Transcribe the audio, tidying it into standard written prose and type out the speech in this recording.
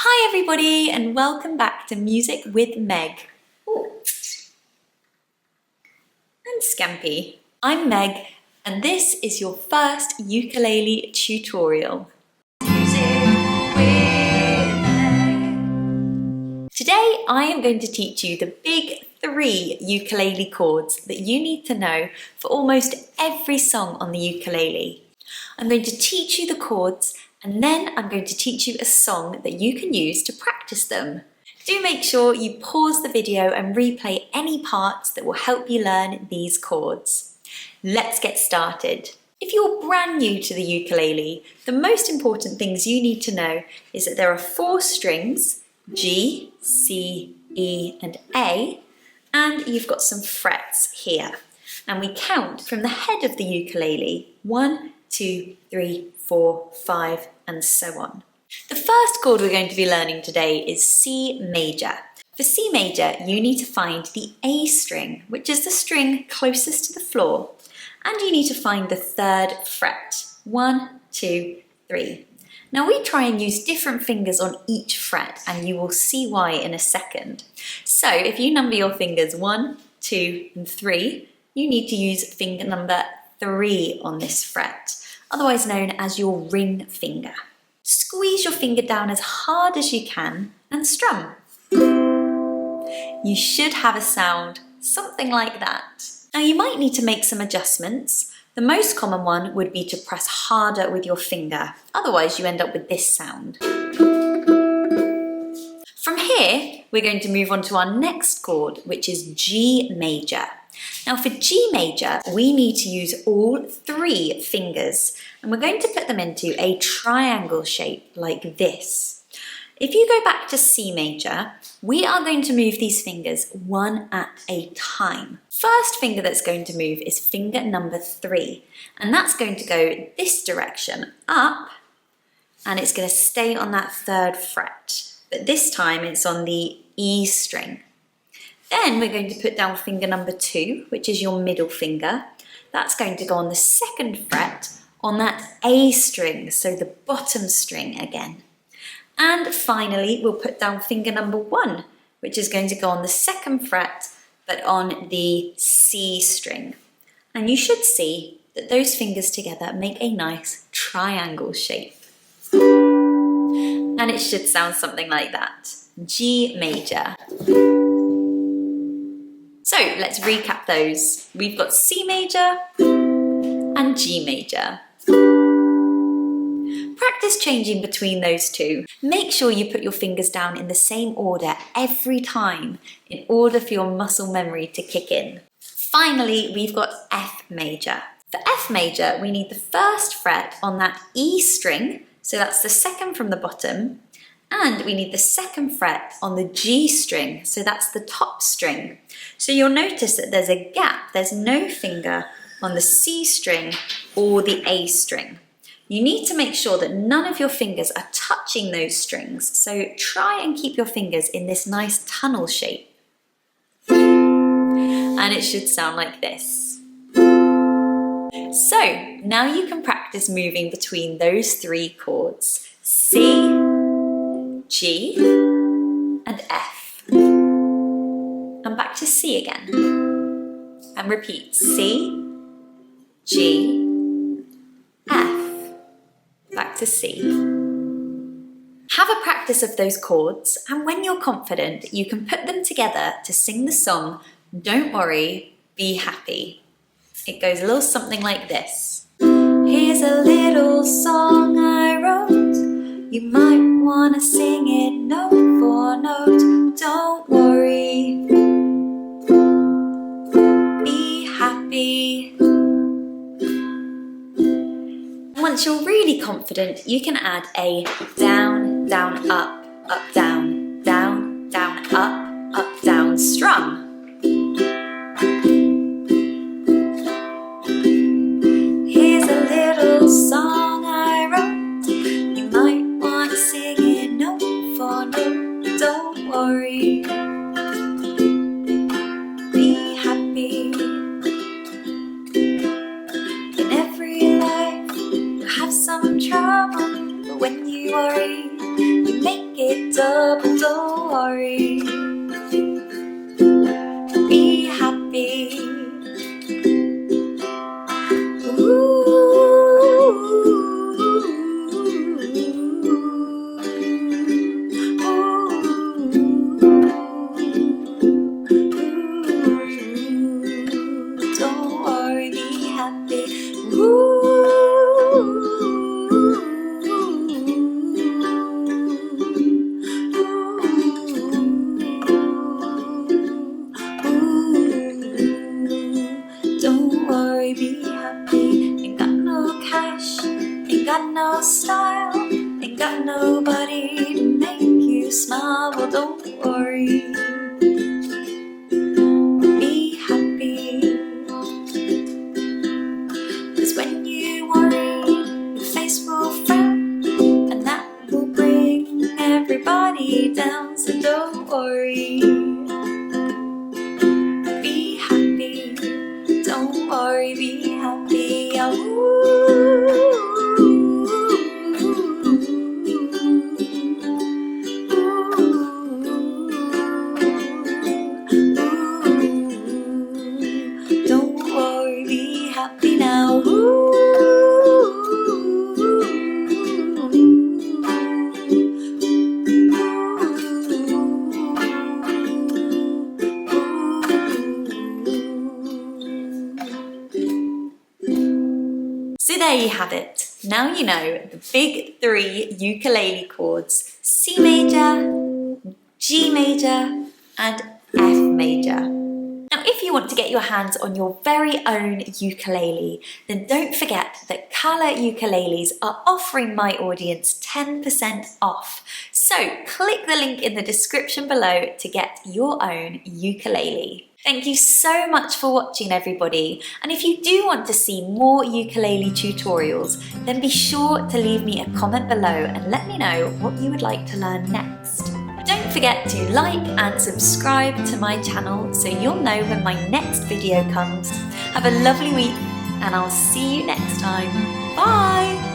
Hi everybody and welcome back to Music with Meg. Ooh. And Scampy. I'm Meg and this is your first ukulele tutorial. Music with Meg. Today I am going to teach you the big 3 ukulele chords that you need to know for almost every song on the ukulele. I'm going to teach you the chords and then I'm going to teach you a song that you can use to practice them. Do make sure you pause the video and replay any parts that will help you learn these chords. Let's get started. If you're brand new to the ukulele, the most important things you need to know is that there are 4 strings, G, C, E and A, and you've got some frets here. And we count from the head of the ukulele, 1, 2, 3, 4, 5, and so on. The first chord we're going to be learning today is C major. For C major, you need to find the A string, which is the string closest to the floor, and you need to find the 3rd fret, 1, 2, 3. Now we try and use different fingers on each fret, and you will see why in a second. So if you number your fingers 1, 2, and 3, you need to use finger number 3 on this fret, otherwise known as your ring finger. Squeeze your finger down as hard as you can and strum. You should have a sound something like that. Now you might need to make some adjustments. The most common one would be to press harder with your finger, otherwise you end up with this sound. From here, we're going to move on to our next chord, which is G major. Now for G major, we need to use all 3 fingers and we're going to put them into a triangle shape like this. If you go back to C major, we are going to move these fingers one at a time. First finger that's going to move is finger number 3, and that's going to go this direction, up, and it's going to stay on that 3rd fret, but this time it's on the E string. Then we're going to put down finger number 2, which is your middle finger. That's going to go on the 2nd fret on that A string, so the bottom string again. And finally, we'll put down finger number 1, which is going to go on the 2nd fret, but on the C string. And you should see that those fingers together make a nice triangle shape. And it should sound something like that. G major. So let's recap those. We've got C major and G major. Practice changing between those two. Make sure you put your fingers down in the same order every time in order for your muscle memory to kick in. Finally, we've got F major. For F major, we need the 1st fret on that E string, so that's the 2nd from the bottom, and we need the 2nd fret on the G string, so that's the top string. So you'll notice that there's a gap, there's no finger on the C string or the A string. You need to make sure that none of your fingers are touching those strings, so try and keep your fingers in this nice tunnel shape. And it should sound like this. So now you can practice moving between those 3 chords, C, G, and F. And back to C again. And repeat, C, G, F. Back to C. Have a practice of those chords, and when you're confident, you can put them together to sing the song Don't Worry, Be Happy. It goes a little something like this. Here's a little song I wrote. You might want to sing it note for note. Don't worry, be happy. Once you're really confident, you can add a down, down, up, down, down, down, up, down strum. Here's a little song I wrote. You might want to sing it note for note. Don't worry, be happy. In every life, have some trouble, but when you worry, you make it double, don't worry. Be happy. Don't worry, be happy. Don't worry, be happy. Ain't got no cash, ain't got no style, ain't got nobody to make you smile. Well, don't worry, be happy. 'Cause when you worry, your face will frown, and that will bring everybody down. So don't worry, be happy. Don't worry, be happy. Don't worry, be happy now. So there you have it. Now you know the big three ukulele chords: C major, G major, and F major. Now, if you want to get your hands on your very own ukulele, then don't forget that Colour Ukuleles are offering my audience 10% off. So click the link in the description below to get your own ukulele. Thank you so much for watching, everybody. And if you do want to see more ukulele tutorials, then be sure to leave me a comment below and let me know what you would like to learn next. Don't forget to like and subscribe to my channel so you'll know when my next video comes. Have a lovely week and I'll see you next time. Bye!